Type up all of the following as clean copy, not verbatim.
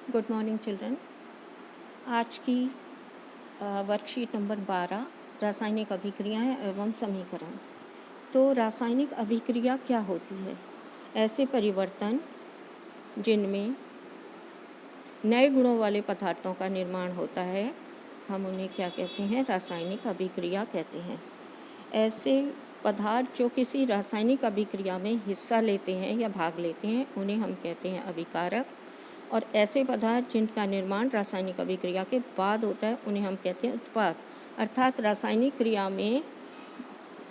Good morning children. आज की worksheet number 12 रासायनिक अभिक्रियाएं एवं समीकरण। तो रासायनिक अभिक्रिया क्या होती है? ऐसे परिवर्तन जिनमें नए गुणों वाले पदार्थों का निर्माण होता है, हम उन्हें क्या कहते हैं? रासायनिक अभिक्रिया कहते हैं। ऐसे पदार्थ जो किसी रासायनिक अभिक्रिया में हिस्सा लेते हैं या भाग लेते हैं, उन्हें हम कहते हैं अभिकारक। और ऐसे पदार्थ जिनका निर्माण रासायनिक अभिक्रिया के बाद होता है, उन्हें हम कहते हैं उत्पाद। अर्थात रासायनिक क्रिया में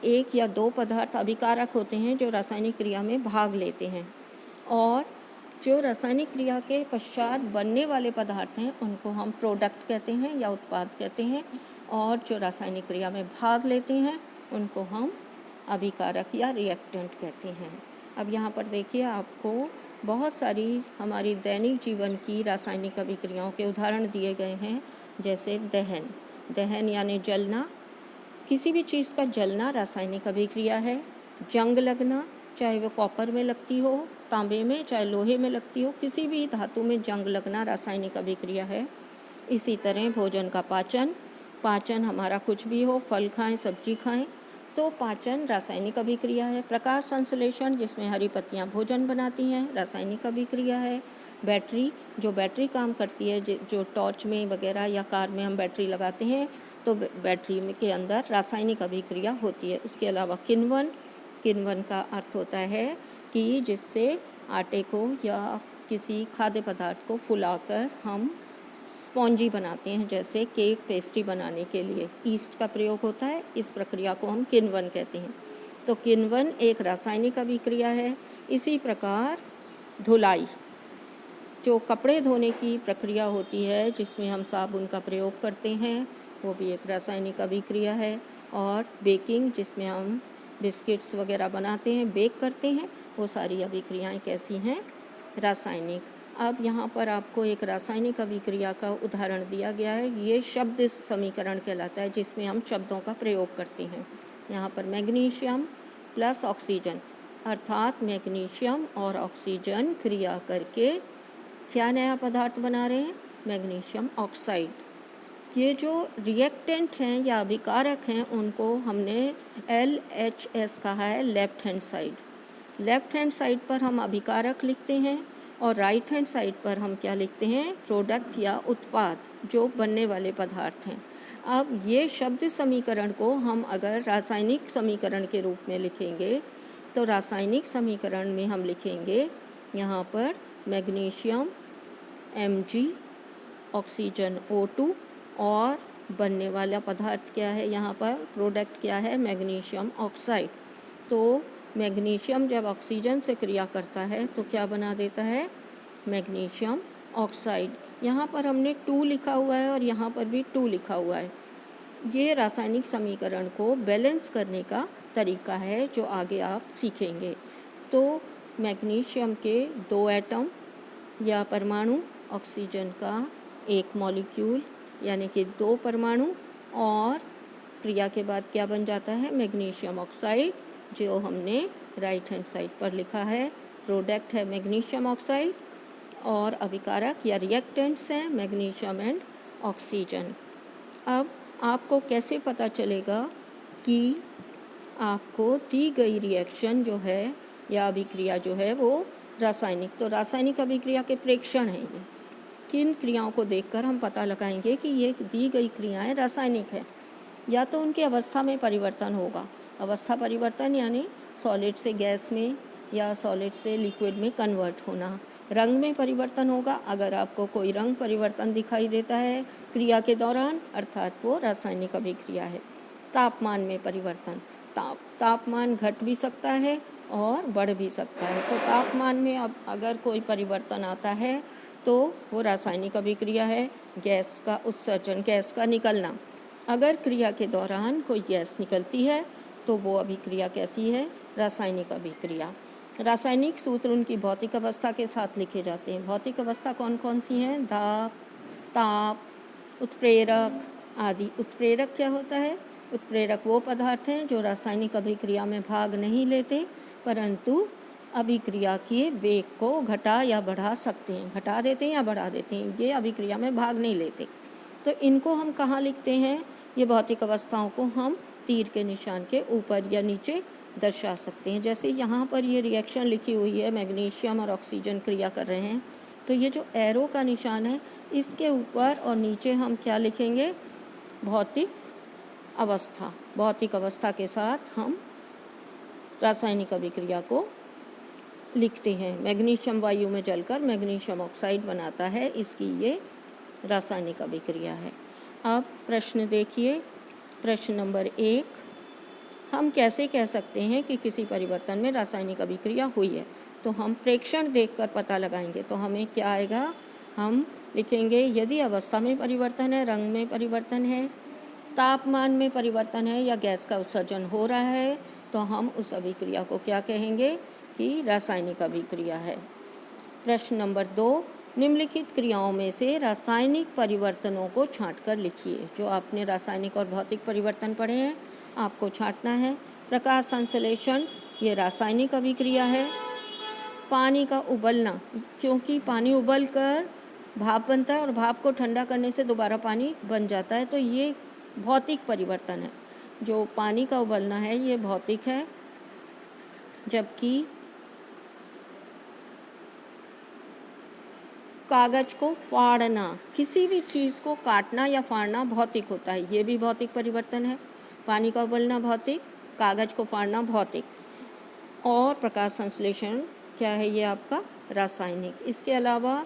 एक या दो पदार्थ अभिकारक होते हैं जो रासायनिक क्रिया में भाग लेते हैं, और जो रासायनिक क्रिया के पश्चात बनने वाले पदार्थ हैं उनको हम प्रोडक्ट कहते हैं या उत्पाद कहते हैं, और जो रासायनिक क्रिया में भाग लेते हैं उनको हम अभिकारक या रिएक्टेंट कहते हैं। अब यहाँ पर देखिए, आपको बहुत सारी हमारी दैनिक जीवन की रासायनिक अभिक्रियाओं के उदाहरण दिए गए हैं, जैसे दहन यानी जलना, किसी भी चीज़ का जलना रासायनिक अभिक्रिया है। जंग लगना, चाहे वो कॉपर में लगती हो, तांबे में, चाहे लोहे में लगती हो, किसी भी धातु में जंग लगना रासायनिक अभिक्रिया है। इसी तरह भोजन का पाचन हमारा कुछ भी हो, फल खाएं, सब्जी खाएं, तो पाचन रासायनिक अभिक्रिया है। प्रकाश संश्लेषण, जिसमें हरी पत्तियां भोजन बनाती हैं, रासायनिक अभिक्रिया है। बैटरी काम करती है, जो टॉर्च में वगैरह या कार में हम बैटरी लगाते हैं, तो बैटरी में के अंदर रासायनिक अभिक्रिया होती है। उसके अलावा किण्वन का अर्थ होता है कि जिससे आटे को या किसी खाद्य पदार्थ को फुलाकर हम स्पॉन्जी बनाते हैं, जैसे केक पेस्ट्री बनाने के लिए ईस्ट का प्रयोग होता है। इस प्रक्रिया को हम किण्वन कहते हैं। तो किण्वन एक रासायनिक अभिक्रिया है। इसी प्रकार धुलाई, जो कपड़े धोने की प्रक्रिया होती है जिसमें हम साबुन का प्रयोग करते हैं, वो भी एक रासायनिक अभिक्रिया है। और बेकिंग, जिसमें हम बिस्किट्स वगैरह बनाते हैं, बेक करते हैं, वो सारी अभिक्रियाएं कैसी हैं? रासायनिक। अब यहाँ पर आपको एक रासायनिक अभिक्रिया का उदाहरण दिया गया है। ये शब्द समीकरण कहलाता है, जिसमें हम शब्दों का प्रयोग करते हैं। यहाँ पर मैग्नीशियम प्लस ऑक्सीजन, अर्थात मैग्नीशियम और ऑक्सीजन क्रिया करके क्या नया पदार्थ बना रहे हैं? Magnesium oxide. ये जो रिएक्टेंट हैं या अभिकारक हैं, उनको हमने LHS कहा है, लेफ्ट हैंड साइड पर हम अभिकारक लिखते हैं, और राइट हैंड साइड पर हम क्या लिखते हैं? प्रोडक्ट या उत्पाद, जो बनने वाले पदार्थ हैं। अब ये शब्द समीकरण को हम अगर रासायनिक समीकरण के रूप में लिखेंगे, तो रासायनिक समीकरण में हम लिखेंगे यहाँ पर मैग्नीशियम Mg, ऑक्सीजन O2, और बनने वाला पदार्थ क्या है? यहाँ पर प्रोडक्ट क्या है? Magnesium oxide. तो मैग्नीशियम जब ऑक्सीजन से क्रिया करता है तो क्या बना देता है? Magnesium oxide. यहाँ पर हमने 2 लिखा हुआ है और यहाँ पर भी 2 लिखा हुआ है। ये रासायनिक समीकरण को बैलेंस करने का तरीका है, जो आगे आप सीखेंगे। तो मैग्नीशियम के 2 एटम या परमाणु, ऑक्सीजन का 1 मॉलिक्यूल यानी कि 2 परमाणु, और क्रिया के बाद क्या बन जाता है? मैग्नीशियम ऑक्साइड, जो हमने राइट हैंड साइड पर लिखा है। प्रोडक्ट है मैग्नीशियम ऑक्साइड, और अभिकारक या रिएक्टेंट्स हैं मैग्नीशियम एंड ऑक्सीजन। अब आपको कैसे पता चलेगा कि आपको दी गई रिएक्शन जो है या अभिक्रिया जो है वो रासायनिक? तो रासायनिक अभिक्रिया के प्रेक्षण हैं ये। किन क्रियाओं को देखकर हम पता लगाएंगे कि ये दी गई क्रियाएं रासायनिक है? या तो उनकी अवस्था में परिवर्तन होगा। अवस्था परिवर्तन यानी सॉलिड से गैस में या सॉलिड से लिक्विड में कन्वर्ट होना। रंग में परिवर्तन होगा। अगर आपको कोई रंग परिवर्तन दिखाई देता है क्रिया के दौरान, अर्थात वो रासायनिक अभिक्रिया है। तापमान में परिवर्तन, तापमान घट भी सकता है और बढ़ भी सकता है। तो तापमान में अब अगर कोई परिवर्तन आता है तो वो रासायनिक अभिक्रिया है। गैस का उत्सर्जन, गैस का निकलना, अगर क्रिया के दौरान कोई गैस निकलती है तो वो अभिक्रिया कैसी है? रासायनिक अभिक्रिया। रासायनिक सूत्र उनकी भौतिक अवस्था के साथ लिखे जाते हैं। भौतिक अवस्था कौन कौन सी हैं? दाब, ताप, उत्प्रेरक आदि। उत्प्रेरक क्या होता है? उत्प्रेरक वो पदार्थ हैं जो रासायनिक अभिक्रिया में भाग नहीं लेते, परंतु अभिक्रिया के वेग को घटा या बढ़ा सकते हैं, घटा देते हैं या बढ़ा देते हैं, ये अभिक्रिया में भाग नहीं लेते। तो इनको हम कहाँ लिखते हैं? ये भौतिक अवस्थाओं को हम तीर के निशान के ऊपर या नीचे दर्शा सकते हैं। जैसे यहाँ पर ये रिएक्शन लिखी हुई है, मैग्नीशियम और ऑक्सीजन क्रिया कर रहे हैं, तो ये जो एरो का निशान है इसके ऊपर और नीचे हम क्या लिखेंगे? भौतिक अवस्था। भौतिक अवस्था के साथ हम रासायनिक अभिक्रिया को लिखते हैं। मैग्नीशियम वायु में जलकर मैग्नीशियम ऑक्साइड बनाता है, इसकी ये रासायनिक अभिक्रिया है। अब प्रश्न देखिए, प्रश्न नंबर 1, हम कैसे कह सकते हैं कि किसी परिवर्तन में रासायनिक अभिक्रिया हुई है? तो हम प्रेक्षण देखकर पता लगाएंगे। तो हमें क्या आएगा? हम लिखेंगे यदि अवस्था में परिवर्तन है, रंग में परिवर्तन है, तापमान में परिवर्तन है या गैस का उत्सर्जन हो रहा है, तो हम उस अभिक्रिया को क्या कहेंगे? कि रासायनिक अभिक्रिया है। प्रश्न नंबर 2, निम्नलिखित क्रियाओं में से रासायनिक परिवर्तनों को छांटकर लिखिए। जो आपने रासायनिक और भौतिक परिवर्तन पढ़े हैं आपको छांटना है। प्रकाश संश्लेषण, ये रासायनिक अभिक्रिया है। पानी का उबलना, क्योंकि पानी उबल कर भाप बनता है और भाप को ठंडा करने से दोबारा पानी बन जाता है, तो ये भौतिक परिवर्तन है। जो पानी का उबलना है ये भौतिक है, जबकि कागज को फाड़ना, किसी भी चीज़ को काटना या फाड़ना भौतिक होता है, ये भी भौतिक परिवर्तन है। पानी का उबलना भौतिक, कागज को फाड़ना भौतिक, और प्रकाश संश्लेषण क्या है? ये आपका रासायनिक। इसके अलावा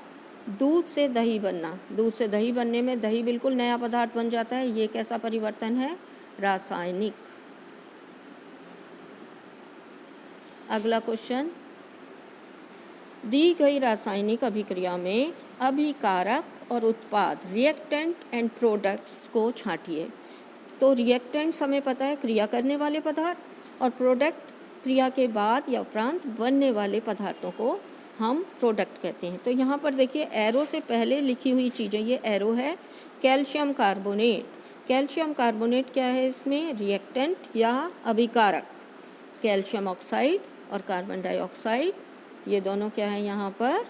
दूध से दही बनना, दूध से दही बनने में दही बिल्कुल नया पदार्थ बन जाता है, ये कैसा परिवर्तन है? रासायनिक। अगला क्वेश्चन, दी गई रासायनिक अभिक्रिया में अभिकारक और उत्पाद, रिएक्टेंट एंड प्रोडक्ट्स को छांटिए। तो रिएक्टेंट्स हमें पता है क्रिया करने वाले पदार्थ, और प्रोडक्ट क्रिया के बाद या उपरांत बनने वाले पदार्थों को हम प्रोडक्ट कहते हैं। तो यहाँ पर देखिए एरो से पहले लिखी हुई चीज़ें, ये एरो है कैल्शियम कार्बोनेट। कैल्शियम कार्बोनेट क्या है? इसमें रिएक्टेंट या अभिकारक। कैल्शियम ऑक्साइड और कार्बन डाइऑक्साइड, ये दोनों क्या है यहाँ पर?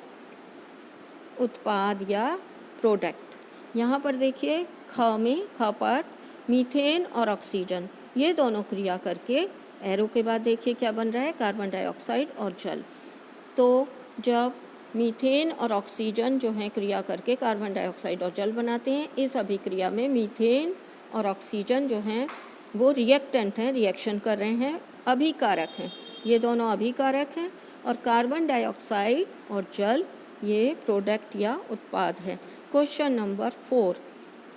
उत्पाद या प्रोडक्ट। यहाँ पर देखिए ख में, ख पर मीथेन और ऑक्सीजन, ये दोनों क्रिया करके एरो के बाद देखिए क्या बन रहा है? कार्बन डाइऑक्साइड और जल। तो जब मीथेन और ऑक्सीजन जो हैं क्रिया करके कार्बन डाइऑक्साइड और जल बनाते हैं, इस अभिक्रिया में मीथेन और ऑक्सीजन जो हैं वो रिएक्टेंट हैं, रिएक्शन कर रहे हैं, अभिकारक हैं, ये दोनों अभिकारक हैं, और कार्बन डाइऑक्साइड और जल ये प्रोडक्ट या उत्पाद है। क्वेश्चन नंबर 4,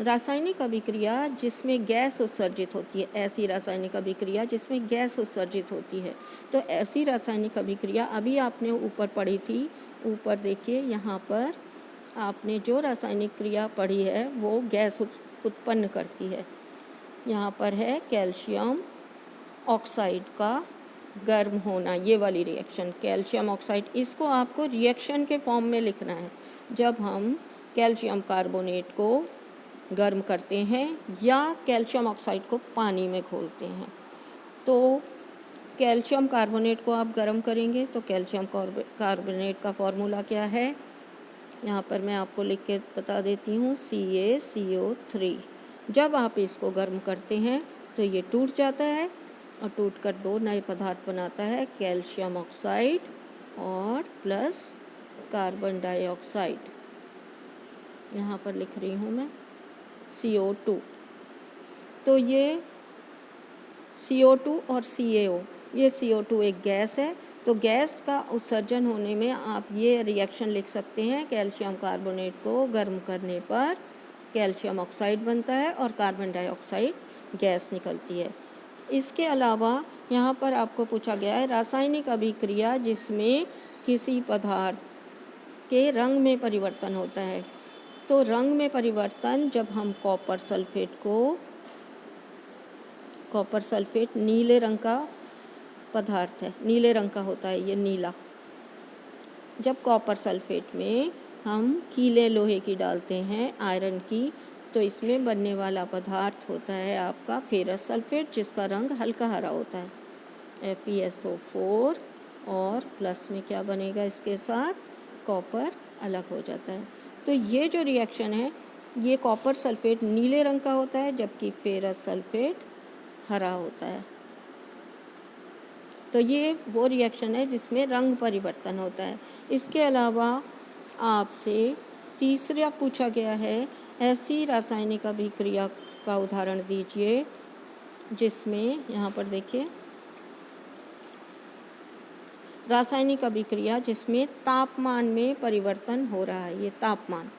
रासायनिक अभिक्रिया जिसमें गैस उत्सर्जित होती है, ऐसी रासायनिक अभिक्रिया जिसमें गैस उत्सर्जित होती है। तो ऐसी रासायनिक अभिक्रिया अभी आपने ऊपर पढ़ी थी, ऊपर देखिए यहाँ पर आपने जो रासायनिक क्रिया पढ़ी है वो गैस उत्पन्न करती है। यहाँ पर है कैल्शियम ऑक्साइड का गर्म होना, ये वाली रिएक्शन कैल्शियम ऑक्साइड, इसको आपको रिएक्शन के फॉर्म में लिखना है। जब हम कैल्शियम कार्बोनेट को गर्म करते हैं या कैल्शियम ऑक्साइड को पानी में घोलते हैं, तो कैल्शियम कार्बोनेट को आप गर्म करेंगे तो कैल्शियम कार्बोनेट का फॉर्मूला क्या है? यहाँ पर मैं आपको लिख के बता देती हूँ, CaCO3। जब आप इसको गर्म करते हैं तो ये टूट जाता है और टूटकर दो नए पदार्थ बनाता है, कैल्शियम ऑक्साइड और प्लस कार्बन डाइऑक्साइड। यहाँ पर लिख रही हूँ मैं CO2। तो ये CO2 और CaO, ये CO2 एक गैस है, तो गैस का उत्सर्जन होने में आप ये रिएक्शन लिख सकते हैं, कैल्शियम कार्बोनेट को गर्म करने पर कैल्शियम ऑक्साइड बनता है और कार्बन डाइऑक्साइड गैस निकलती है। इसके अलावा यहाँ पर आपको पूछा गया है रासायनिक अभिक्रिया जिसमें किसी पदार्थ के रंग में परिवर्तन होता है। तो रंग में परिवर्तन, जब हम कॉपर सल्फेट नीले रंग का पदार्थ है, नीले रंग का होता है ये नीला। जब कॉपर सल्फेट में हम कीले लोहे की डालते हैं, आयरन की, तो इसमें बनने वाला पदार्थ होता है आपका फेरस सल्फेट, जिसका रंग हल्का हरा होता है, FeSO4 और प्लस में क्या बनेगा इसके साथ, कॉपर अलग हो जाता है। तो ये जो रिएक्शन है, ये कॉपर सल्फेट नीले रंग का होता है जबकि फेरस सल्फेट हरा होता है। तो ये वो रिएक्शन है जिसमें रंग परिवर्तन होता है। इसके अलावा आपसे तीसरा पूछा गया है, ऐसी रासायनिक अभिक्रिया का उदाहरण दीजिए जिसमें, यहाँ पर देखिए, रासायनिक अभिक्रिया जिसमें तापमान में परिवर्तन हो रहा है। ये तापमान,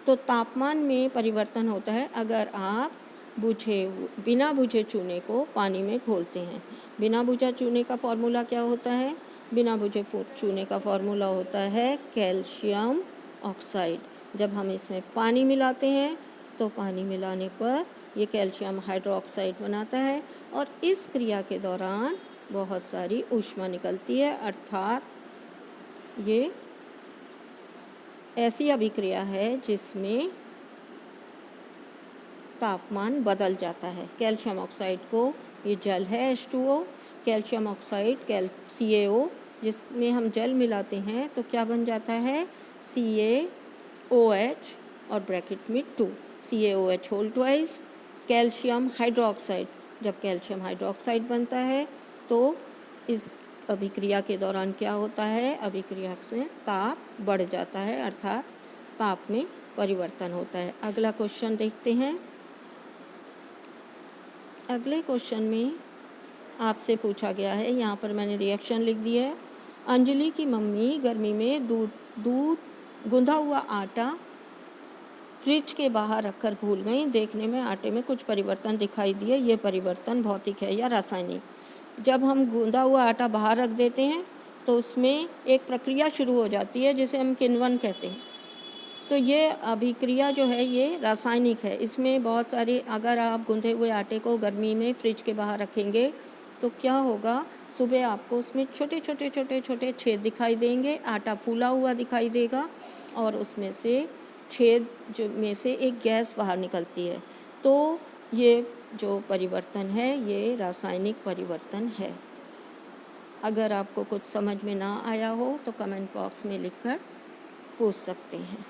तो तापमान में परिवर्तन होता है अगर आप बिना बुझे चूने को पानी में घोलते हैं। बिना बुझा चूने का फॉर्मूला क्या होता है? बिना बुझे चूने का फॉर्मूला होता है कैल्शियम ऑक्साइड। जब हम इसमें पानी मिलाते हैं तो पानी मिलाने पर ये कैल्शियम हाइड्रोक्साइड बनाता है और इस क्रिया के दौरान बहुत सारी ऊष्मा निकलती है, अर्थात ये ऐसी अभिक्रिया है जिसमें तापमान बदल जाता है। कैल्शियम ऑक्साइड को, ये जल है H2O, कैल्शियम ऑक्साइड CaO, जिसमें हम जल मिलाते हैं तो क्या बन जाता है, CaOH और ब्रैकेट में 2, CaOH whole twice, calcium hydroxide. जब कैल्शियम हाइड्रोक्साइड बनता है तो इस अभिक्रिया के दौरान क्या होता है, अभिक्रिया से ताप बढ़ जाता है, अर्थात ताप में परिवर्तन होता है। अगला क्वेश्चन देखते हैं। अगले क्वेश्चन में आपसे पूछा गया है, यहाँ पर मैंने रिएक्शन लिख दी है। अंजलि की मम्मी गर्मी में दूध गूंधा हुआ आटा फ्रिज के बाहर रखकर भूल गई। देखने में आटे में कुछ परिवर्तन दिखाई दिए। ये परिवर्तन भौतिक है या रासायनिक? जब हम गूंधा हुआ आटा बाहर रख देते हैं तो उसमें एक प्रक्रिया शुरू हो जाती है जिसे हम किण्वन कहते हैं। तो ये अभिक्रिया जो है ये रासायनिक है। इसमें बहुत सारी, अगर आप गूंधे हुए आटे को गर्मी में फ्रिज के बाहर रखेंगे तो क्या होगा, सुबह आपको उसमें छोटे छोटे छोटे छोटे छेद दिखाई देंगे, आटा फूला हुआ दिखाई देगा और उसमें से छेद में से एक गैस बाहर निकलती है। तो ये जो परिवर्तन है ये रासायनिक परिवर्तन है। अगर आपको कुछ समझ में ना आया हो तो कमेंट बॉक्स में लिखकर पूछ सकते हैं।